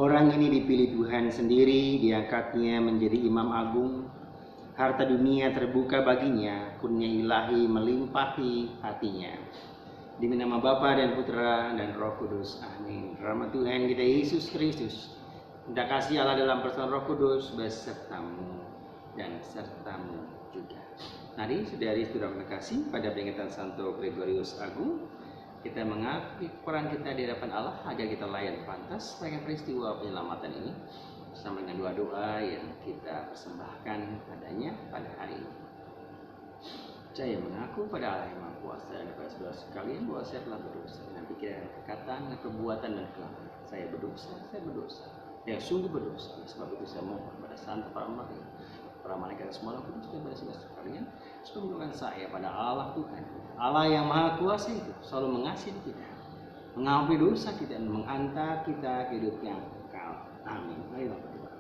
Orang ini dipilih Tuhan sendiri, diangkatnya menjadi imam agung. Harta dunia terbuka baginya, kurnia ilahi melimpahi hatinya. Demi nama Bapa dan Putra dan Roh Kudus. Amin. Rahmat Tuhan kita Yesus Kristus, cinta kasih Allah dalam persekutuan Roh Kudus besertamu dan sertamu juga. Mari saudari-saudara terkasih, pada peringatan Santo Gregorius Agung, kita mengakui peran kita di hadapan Allah agar kita layan pantas pada peristiwa penyelamatan ini, bersama dengan doa-doa yang kita persembahkan padanya pada hari ini. Saya mengaku pada Allah yang Maha Kuasa dan kepada saudara sekalian bahwa saya telah berdosa dengan pikiran, perkataan, perbuatan dan kelakuan. Saya berdosa, yang sungguh berdosa. Sebab itu saya mohon kepada Santo para malaikat semua kudus dan pada saudara sekalian, supaya mendoakan saya pada Allah Tuhan, Allah yang Maha Kuasa itu selalu mengasihi kita, mengampuni dosa kita dan menghantar kita ke hidup yang kekal. Amin. Ayo berdoa.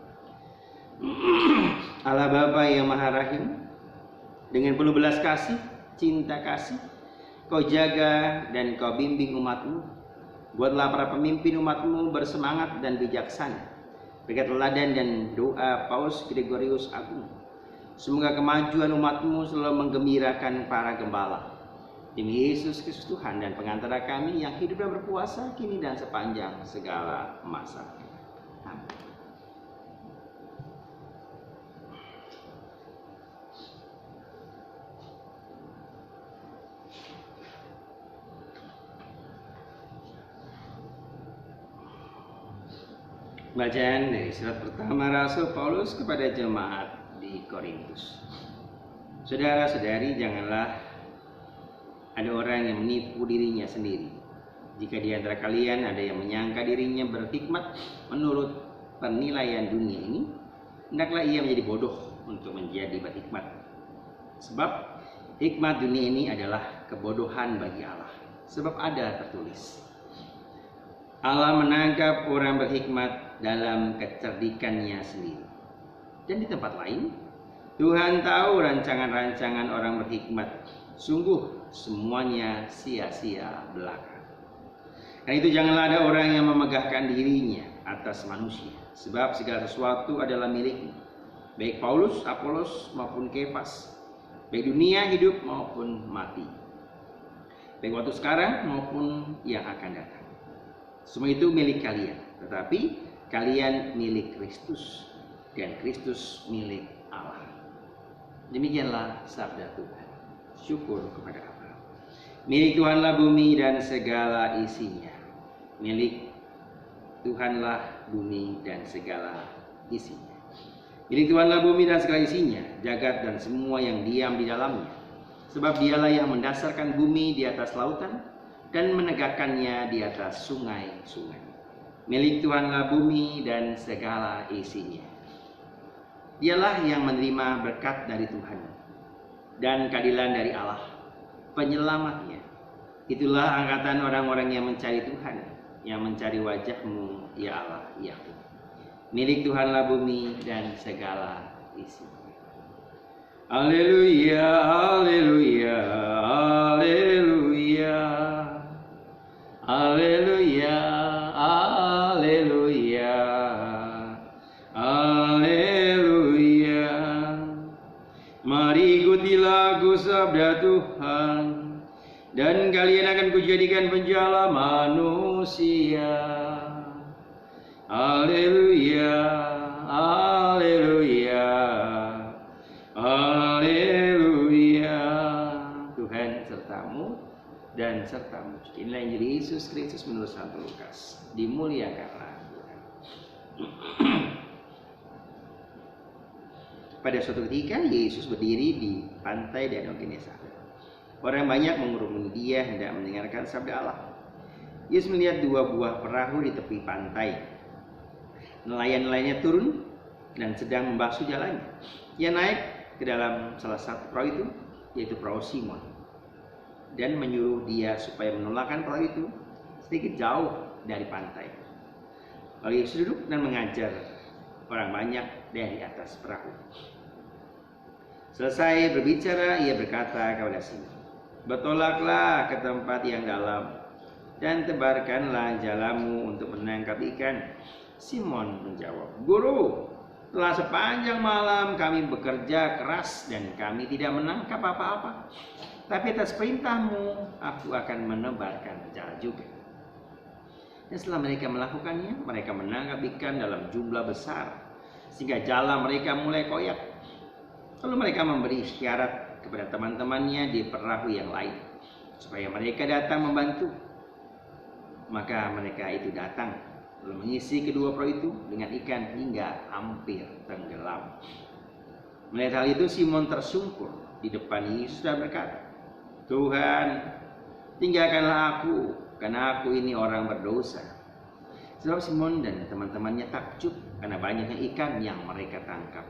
Allah Bapa yang Maha Rahim, dengan penuh belas kasih, cinta kasih, Kau jaga dan Kau bimbing umat-Mu. Buatlah para pemimpin umat-Mu bersemangat dan bijaksana, berkat teladan dan doa Paus Gregorius Agung. Semoga kemajuan umat-Mu selalu menggembirakan para gembala. Demi Yesus Kristus Tuhan dan pengantara kami yang hidup dan berpuasa kini dan sepanjang segala masa. Amin. Bacaan dari surat pertama Rasul Paulus kepada jemaat di Korintus. Saudara-saudari, janganlah ada orang yang menipu dirinya sendiri. Jika di antara kalian ada yang menyangka dirinya berhikmat menurut penilaian dunia ini, hendaklah ia menjadi bodoh untuk menjadi berhikmat. Sebab hikmat dunia ini adalah kebodohan bagi Allah. Sebab ada tertulis, Allah menangkap orang berhikmat dalam kecerdikannya sendiri. Dan di tempat lain, Tuhan tahu rancangan-rancangan orang berhikmat, sungguh semuanya sia-sia belaka. Karena itu janganlah ada orang yang memegahkan dirinya atas manusia, sebab segala sesuatu adalah miliknya, baik Paulus, Apolos maupun Kefas, baik dunia hidup maupun mati, baik waktu sekarang maupun yang akan datang. Semua itu milik kalian, tetapi kalian milik Kristus dan Kristus milik Allah. Demikianlah sabda Tuhan. Syukur kepada Allah. Milik Tuhanlah bumi dan segala isinya. Milik Tuhanlah bumi dan segala isinya. Milik Tuhanlah bumi dan segala isinya, jagat dan semua yang diam di dalamnya. Sebab Dialah yang mendasarkan bumi di atas lautan dan menegakkannya di atas sungai-sungai. Milik Tuhanlah bumi dan segala isinya. Dialah yang menerima berkat dari Tuhan dan keadilan dari Allah, penyelamatnya. Itulah angkatan orang-orang yang mencari Tuhan, yang mencari wajah-Mu, ya Allah, ya Tuhan. Milik Tuhanlah bumi dan segala isinya. Haleluya, haleluya, haleluya, haleluya, haleluya, haleluya. Mari ikuti lagu sabda Tuhan, dan kalian akan kujadikan penjala manusia. Haleluya, haleluya, haleluya. Tuhan sertamu dan sertamu. Inilah Injil Yesus Kristus menurut Santo Lukas. Dimuliakanlah Tuhan. Pada suatu ketika Yesus berdiri di pantai Danau Genesaret. Orang banyak mengurumuni Dia hendak mendengarkan sabda Allah. Yesus melihat dua buah perahu di tepi pantai. Nelayan-nelayannya turun dan sedang membasuh jalannya. Ia naik ke dalam salah satu perahu itu, yaitu perahu Simon, dan menyuruh dia supaya menolakkan perahu itu sedikit jauh dari pantai. Lalu Yesus duduk dan mengajar orang banyak dari atas perahu. Selesai berbicara, ia berkata kepada Simon, "Bertolaklah ke tempat yang dalam dan tebarkanlah jalamu untuk menangkap ikan." Simon menjawab, "Guru, telah sepanjang malam kami bekerja keras dan kami tidak menangkap apa-apa. Tapi atas perintahmu, aku akan menebarkan jala juga." Dan setelah mereka melakukannya, mereka menangkap ikan dalam jumlah besar, sehingga jala mereka mulai koyak. Lalu mereka memberi isyarat kepada teman-temannya di perahu yang lain, supaya mereka datang membantu. Maka mereka itu datang, lalu mengisi kedua perahu itu dengan ikan hingga hampir tenggelam. Melihat hal itu, Simon tersungkur di depan Yesus dan berkata, "Tuhan, tinggalkanlah aku, karena aku ini orang berdosa." Sebab Simon dan teman-temannya takjub karena banyaknya ikan yang mereka tangkap.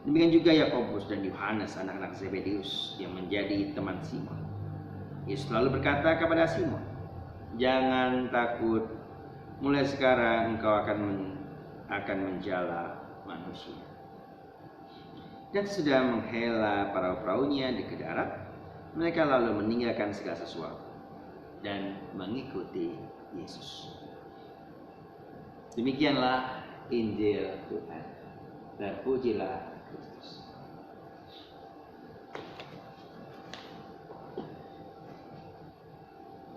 Demikian juga Yakobus dan Yohanes, anak-anak Zebedeus, yang menjadi teman Simon. Yesus lalu berkata kepada Simon, "Jangan takut, mulai sekarang engkau akan menjala manusia." Dan sudah menghela perahu-perahunya di ke darat, mereka lalu meninggalkan segala sesuatu dan mengikuti Yesus. Demikianlah Injil Tuhan. Terpujilah Kristus.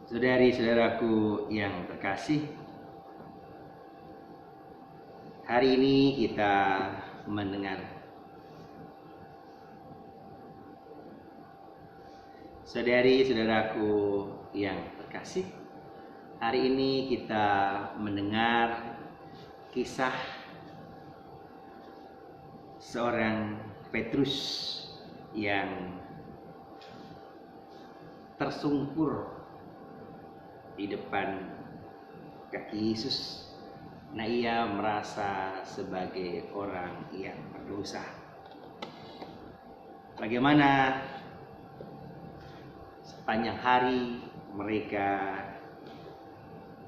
Saudari-saudaraku yang terkasih, hari ini kita mendengar saudari-saudaraku yang terkasih, hari ini kita mendengar kisah seorang Petrus yang tersungkur di depan kaki Yesus. Nah, ia merasa sebagai orang yang berdosa. Bagaimana sepanjang hari mereka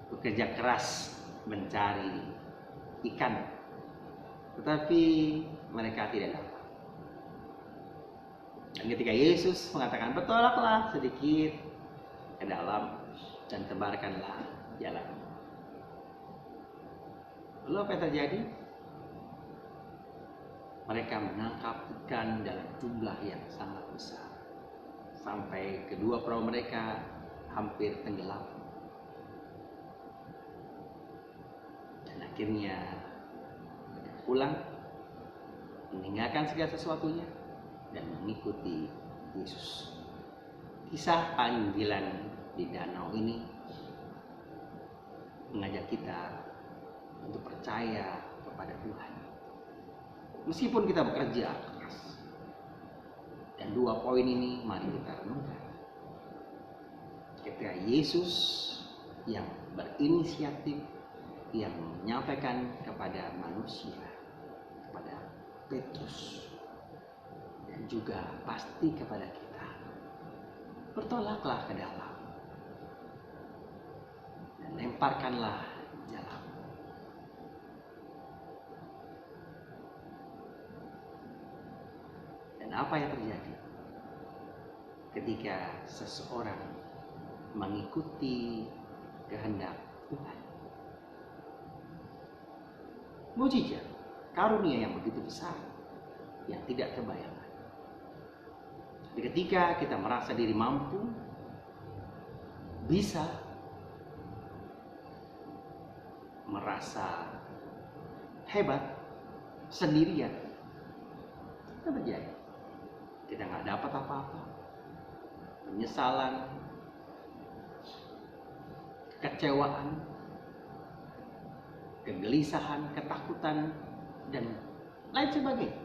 bekerja keras mencari ikan, tetapi mereka tidak dapat. Dan ketika Yesus mengatakan, "Bertolaklah sedikit ke dalam dan tebarkanlah jalan." Lalu apa yang terjadi? Mereka menangkap ikan dalam jumlah yang sangat besar, sampai kedua perahu mereka hampir tenggelam. Dan akhirnya mereka pulang, meninggalkan segala sesuatunya dan mengikuti Yesus. Kisah panggilan di danau ini mengajak kita untuk percaya kepada Tuhan. Meskipun kita bekerja keras. Dan dua poin ini mari kita renungkan. Ketika Yesus yang berinisiatif, yang menyampaikan kepada manusia, kepada Petrus, dan juga pasti kepada kita, bertolaklah ke dalam dan lemparkanlah jalan. Dan apa yang terjadi ketika seseorang mengikuti kehendak Tuhan? Mujizat, karunia yang begitu besar, yang tidak terbayangkan. Jadi ketika kita merasa diri mampu, bisa, merasa hebat sendirian, apa terjadi? Kita nggak dapat apa-apa, penyesalan, kekecewaan, kegelisahan, ketakutan, dan lain sebagainya.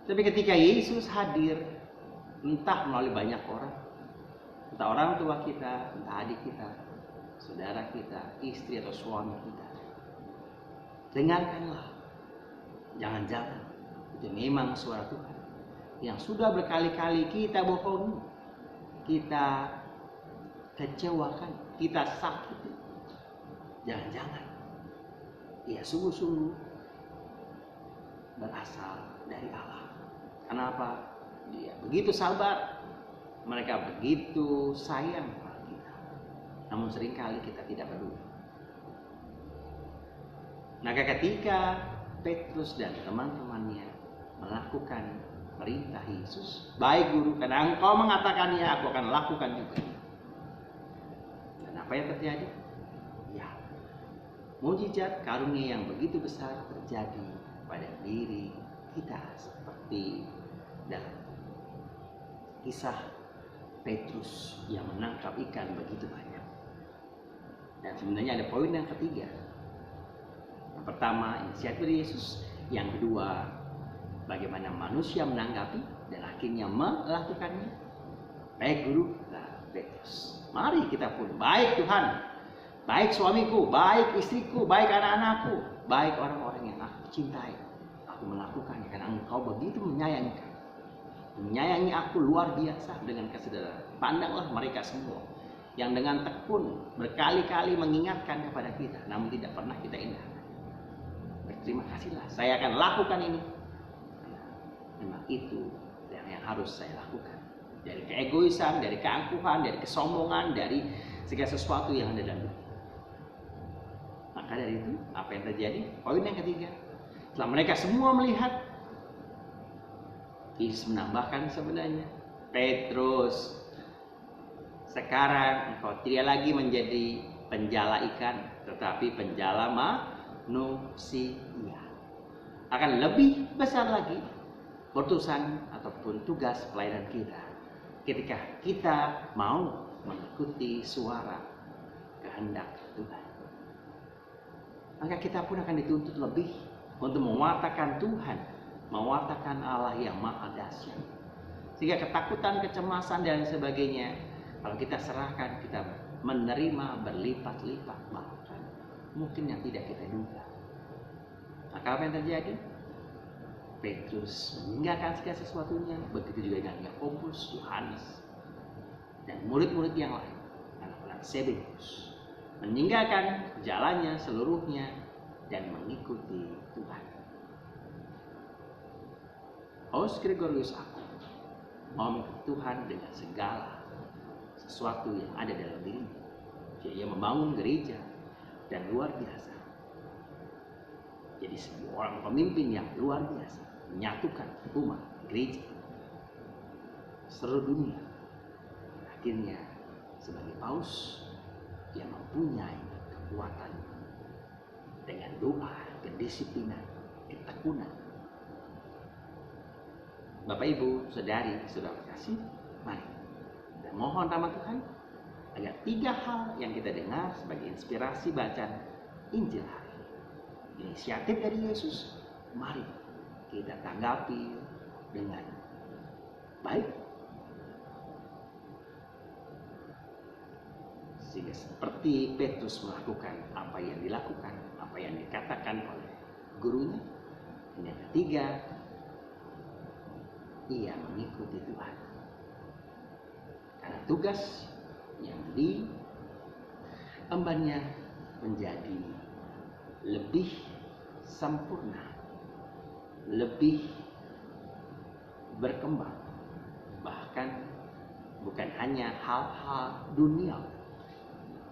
Tapi ketika Yesus hadir, entah melalui banyak orang, entah orang tua kita, entah adik kita, saudara kita, istri atau suami kita, dengarkanlah. Jangan-jangan itu memang suara Tuhan yang sudah berkali-kali kita bohongi, kita kecewakan, kita sakiti. Jangan-jangan ia sungguh-sungguh berasal dari Allah. Kenapa? Dia begitu sabar, mereka begitu sayang kepada kita. Namun seringkali kita tidak peduli. Maka ketika Petrus dan teman-temannya melakukan perintah Yesus, baik guru, karena engkau mengatakannya, aku akan lakukan juga. Dan apa yang terjadi? Ya, mujizat karunia yang begitu besar terjadi pada diri kita, seperti dalam kisah Petrus yang menangkap ikan begitu banyak. Dan sebenarnya ada poin yang ketiga. Yang pertama, inisiatif Yesus. Yang kedua, bagaimana manusia menanggapi dan akhirnya melakukannya. Baik guru, nah Petrus. Mari kita pun, baik Tuhan, baik suamiku, baik istriku, baik anak-anakku, baik orang-orang yang aku cintai, aku melakukannya karena engkau begitu menyayangi aku luar biasa dengan kesadaran. Pandanglah mereka semua yang dengan tekun berkali-kali mengingatkan kepada kita, namun tidak pernah kita indahkan. Berterima kasihlah, saya akan lakukan ini. Memang itu yang harus saya lakukan. Dari keegoisan, dari keangkuhan, dari kesombongan, dari segala sesuatu yang ada dalam diri. Maka dari itu, apa yang terjadi? Poin yang ketiga. Setelah mereka semua melihat, Yesus menambahkan sebenarnya, Petrus, sekarang engkau tidak lagi menjadi penjala ikan, tetapi penjala manusia. Akan lebih besar lagi utusan ataupun tugas pelayanan kita ketika kita mau mengikuti suara kehendak Tuhan. Maka kita pun akan dituntut lebih untuk mewartakan Tuhan, mewartakan Allah yang maha dahsyat. Sehingga ketakutan, kecemasan dan sebagainya, kalau kita serahkan, kita menerima berlipat-lipat, bahkan mungkin yang tidak kita duga. Maka apa yang terjadi? Petrus meninggalkan segala sesuatunya, begitu juga dengan Yakobus, Yohanes, dan murid-murid yang lain, anak-anak Zebedeus, meninggalkan jalannya seluruhnya dan mengikuti Tuhan. Paus Gregorius aku mau mengikuti Tuhan dengan segala sesuatu yang ada dalam dirinya. Dia membangun gereja dan luar biasa. Jadi sebuah orang pemimpin yang luar biasa, menyatukan umat gereja seluruh dunia. Akhirnya sebagai paus yang mempunyai kekuatan dengan doa, kedisiplinan, ketekunan. Bapak Ibu, saudari, saudara kasih, mari kita mohon rahmat Tuhan agar 3 hal yang kita dengar sebagai inspirasi bacaan Injil hari ini, inisiatif dari Yesus, mari kita tanggapi dengan baik, sehingga seperti Petrus melakukan apa yang dilakukan, apa yang dikatakan oleh gurunya. Yang ketiga, ia mengikuti Tuhan karena tugas yang diembannya menjadi lebih sempurna, lebih berkembang, bahkan bukan hanya hal-hal duniawi,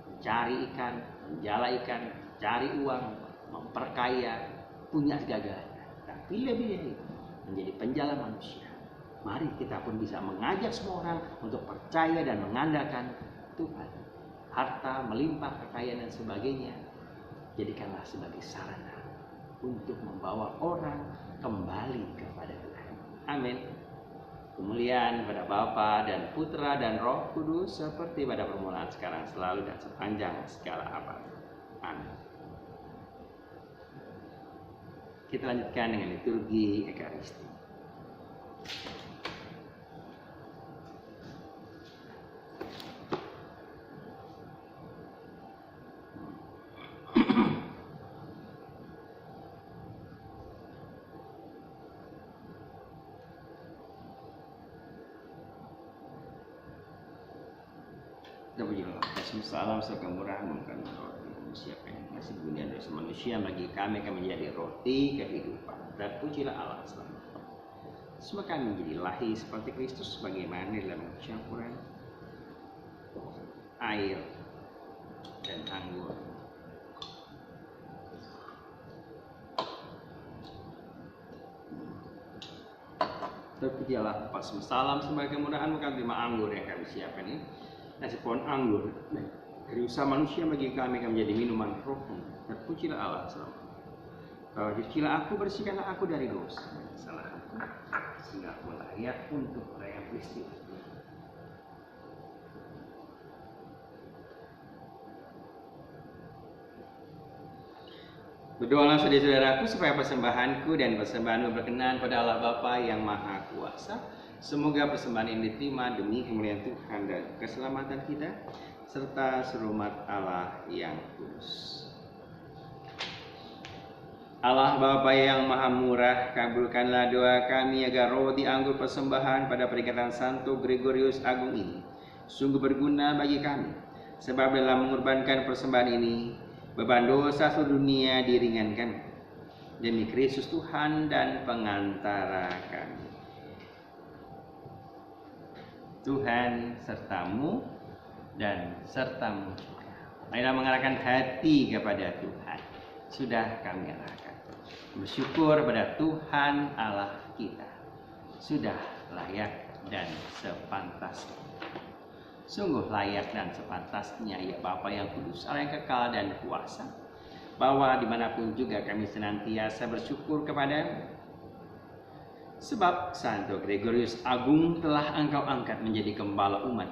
mencari ikan, menjala ikan, cari uang, memperkaya, punya segalanya, tapi lebih dari itu menjadi penjala manusia. Mari kita pun bisa mengajak semua orang untuk percaya dan mengandalkan Tuhan. Harta, melimpah, kekayaan dan sebagainya, jadikanlah sebagai sarana untuk membawa orang kembali kepada Tuhan. Amin. Kemuliaan pada Bapa dan Putra dan Roh Kudus seperti pada permulaan, sekarang, selalu, dan sepanjang segala abad. Amin. Kita lanjutkan dengan liturgi Ekaristi. Kita berdoa, salam serta murah mengkandung roti siapa yang masih dunia dosa manusia, bagi kami akan menjadi roti kehidupan. Terpujilah Allah selamanya. Semua kami menjadi lahir seperti Kristus, sebagaimana dalam campuran air dan anggur. Terpuji Allah Bapa Salam sebagai kemudahan kami terima anggur yang kami siapkan ini. Nasi pohon anggur dari usaha manusia bagi kami akan menjadi minuman roh-Mu. Terpujilah Allah selalu. Bahwa cucilah aku, bersihkanlah aku dari dosa dan kesalahanku, sehingga aku layak untuk merayakan peristiwa. Berdoalah saudara-saudaraku supaya persembahanku dan persembahanmu berkenan pada Allah Bapa yang Maha Kuasa. Semoga persembahan ini diterima demi kemuliaan Tuhan dan keselamatan kita, serta serumat Allah yang kudus. Allah Bapa yang Maha Murah, kabulkanlah doa kami agar roti anggur persembahan pada peringatan Santo Gregorius Agung ini sungguh berguna bagi kami, sebab dalam mengorbankan persembahan ini beban dosa seluruh dunia diringankan demi Kristus Tuhan dan pengantara kami. Tuhan sertamu dan sertamu juga. Marilah mengarahkan hati kepada Tuhan. Sudah kami arahkan. Bersyukur pada Tuhan Allah kita. Sudah layak dan sepantasnya. Sungguh layak dan sepantasnya ya Bapa yang kudus, Allah yang kekal dan kuasa, bahwa dimanapun juga kami senantiasa bersyukur kepada-Mu. Sebab Santo Gregorius Agung telah Engkau angkat menjadi gembala umat.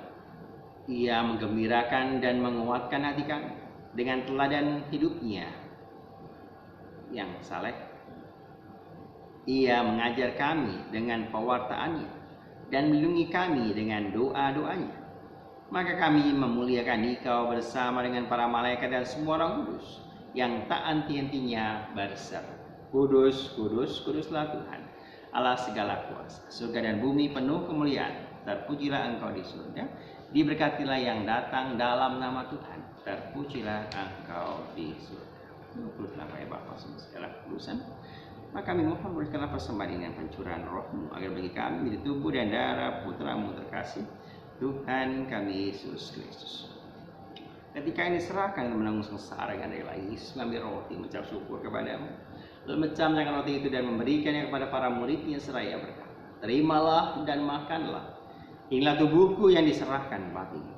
Ia menggembirakan dan menguatkan hati kami dengan teladan hidupnya yang saleh. Ia mengajar kami dengan pewartaannya dan melindungi kami dengan doa-doanya. Maka kami memuliakan Engkau bersama dengan para malaikat dan semua orang kudus yang tak henti-hentinya berseru, Kudus, kudus, kuduslah Tuhan, Allah segala kuasa. Surga dan bumi penuh kemuliaan. Terpujilah Engkau di surga. Diberkatilah yang datang dalam nama Tuhan. Terpujilah Engkau di surga. Berikutlah Bapak Bapa semua segala kudusan. Maka kami mohon berikanlah persembahan ini dengan pencurahan roh-Mu, agar bagi kami menjadi tubuh dan darah Putra-Mu terkasih, Tuhan kami Yesus Kristus. Ketika ini serahkan menanggung sengsara dengan rela, Yesus mengambil roti, mengucap syukur kepada-Mu, lalu mencamkan roti itu dan memberikannya kepada para muridnya seraya berkata, terimalah dan makanlah. Inilah tubuhku yang diserahkan bagimu.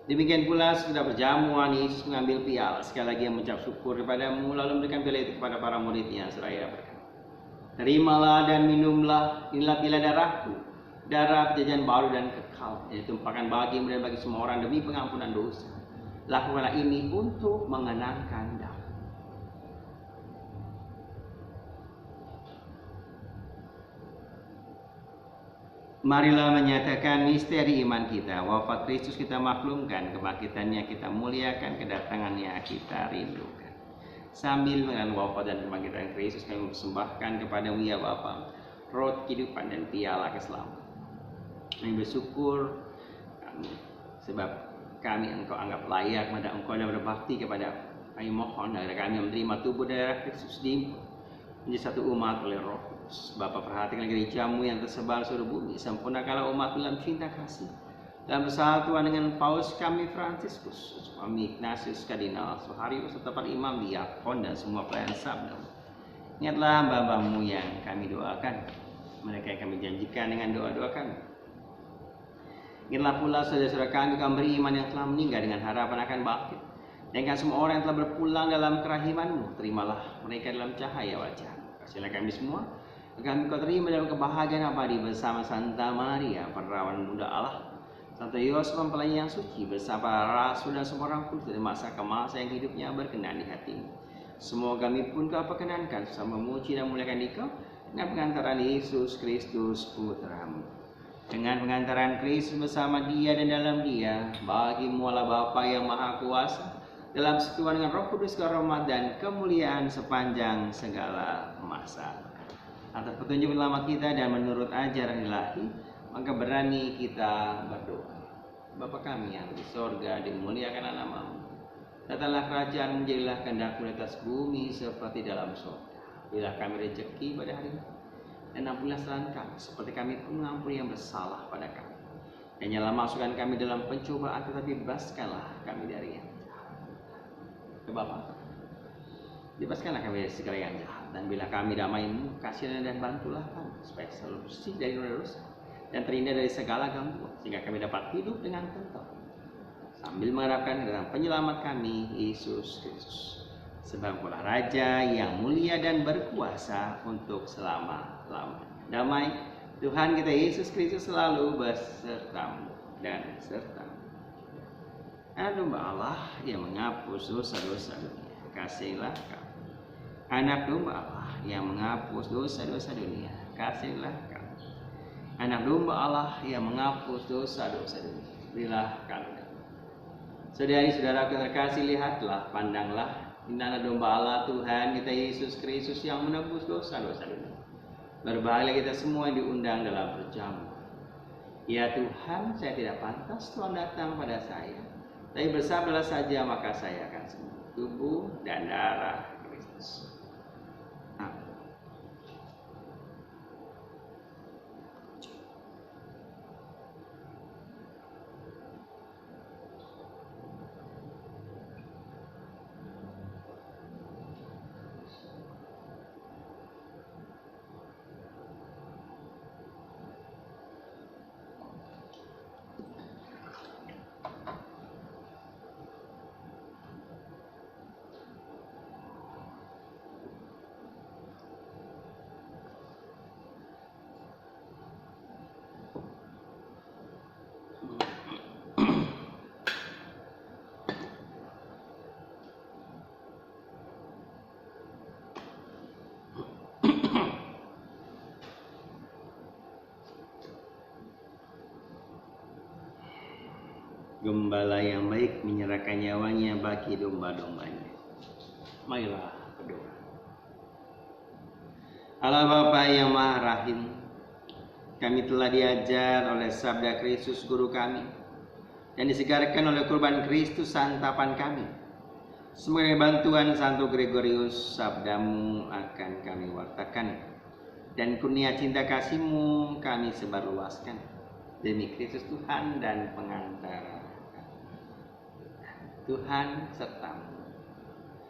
Demikian pula setelah berjamuan, Yesus mengambil piala, sekali lagi yang mengucap syukur kepada-Mu, lalu memberikan piala itu kepada para muridnya seraya berkata, terimalah dan minumlah, inilah piala darahku, darah perjanjian baru dan kekal, yang ditumpahkan bagimu dan bagi semua orang demi pengampunan dosa. Lakukanlah ini untuk mengenangkan aku. Marilah menyatakan misteri iman kita. Wafat Kristus kita maklumkan, kebangkitannya kita muliakan, kedatangannya kita rindukan. Sambil mengenang wafat dan kebangkitan Kristus, kami persembahkan kepada-Mu ya Bapa roti kehidupan dan piala keselamatan. Kami bersyukur sebab kami Engkau anggap layak pada Engkau dan berbakti kepada kami. Mohon agar kami menerima tubuh darah Kristus menjadi satu umat oleh Roh Kudus. Bapa, perhatikan gereja-Mu yang tersebar seluruh bumi. Sempurnakanlah umat dalam cinta kasih, dalam persatuan dengan Paus kami Fransiskus, Suami Ignatius, Kardinal Suharyo, serta para imam, diakon dan semua pelayan sabda. Ingatlah hamba-Mu yang kami doakan, mereka yang kami janjikan dengan doa-doa kami. Ingatlah pula saudara-saudara kami beriman yang telah meninggal dengan harapan akan bangkit. Dan semua orang yang telah berpulang dalam kerahiman-Mu, terimalah mereka dalam cahaya wajah-Mu. Kasihlah kami semua, agar Kau terima dalam kebahagiaan abadi bersama Santa Maria, perawan Bunda Allah, Santo Yosef mempelai yang suci, bersama para rasul dan semua orang kudus dari masa ke masa yang hidupnya berkenan di hati-Mu. Semoga kami pun Kau perkenankan sama memuji dan memuliakan Engkau dengan pengantaran Yesus Kristus Putra-Mu. Dengan pengantaran Kristus bersama Dia dan dalam Dia, bagi-Mu Allah Bapa yang Maha Kuasa, dalam sekutuan dengan Roh Kudus, kehormat dan kemuliaan sepanjang segala masa. Atas petunjuk selamat kita dan menurut ajaran ilahi, maka berani kita berdoa. Bapa kami yang di sorga, dimuliakanlah nama-Mu. Datanglah kerajaan, menjadilah kehendak-Mu di atas bumi seperti dalam sorga. Berilah kami rezeki pada hari ini, dan ampunilah kesalahan kami, seperti kami pun mengampuni yang bersalah pada kami. Dan janganlah masukkan kami dalam pencobaan, tetapi bebaskanlah kami dari yang jahat. Bapa, Bebaskanlah kami dari segala yang jahat, dan bila kami damai-Mu, kasihanlah dan bantulah kami supaya selalu bersih dari dosa dan terhindar dari segala gangguan, sehingga kami dapat hidup dengan tenang sambil mengharapkan kedatangan penyelamat kami, Yesus Kristus. Sebab Engkaulah Raja yang mulia dan berkuasa untuk selama-lamanya. Damai Tuhan kita Yesus Kristus selalu besertamu dan sertamu. Anak domba Allah yang menghapus dosa-dosa dunia, kasihilah kami. Anak domba Allah yang menghapus dosa-dosa dunia, kasihilah kami. Anak domba Allah yang menghapus dosa-dosa dunia, berilah kami. Saudari-saudaraku terkasih, lihatlah, pandanglah, ini anak domba Allah Tuhan kita Yesus Kristus yang menebus dosa-dosa dunia. Berbahagia kita semua yang diundang dalam perjamuan. Ya Tuhan, saya tidak pantas Tuhan datang pada saya, tapi bersabdalah saja maka saya akan sembuh. Tubuh dan darah Kristus. Amin. Gembala yang baik menyerahkan nyawanya bagi domba-dombanya. Marilah berdoa. Allah Bapa yang Maha Rahim, kami telah diajar oleh sabda Kristus Guru kami dan disegarkan oleh kurban Kristus santapan kami. Sebagai bantuan Santo Gregorius, sabdamu akan kami wartakan, dan kurnia cinta kasih-Mu kami sebarluaskan demi Kristus Tuhan dan pengantara. Tuhan sertamu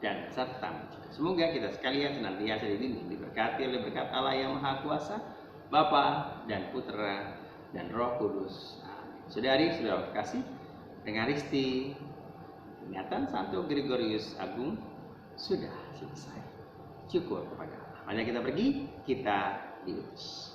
dan sertamu. Semoga kita sekalian senantiasa dibimbing, diberkati oleh berkat Allah yang Maha Kuasa, Bapa dan Putra dan Roh Kudus. Amin. Saudari-saudara kasih, dengan Risti, peringatan Santo Gregorius Agung sudah selesai. Syukur kepada Allah. Mari kita pergi, kita diutus.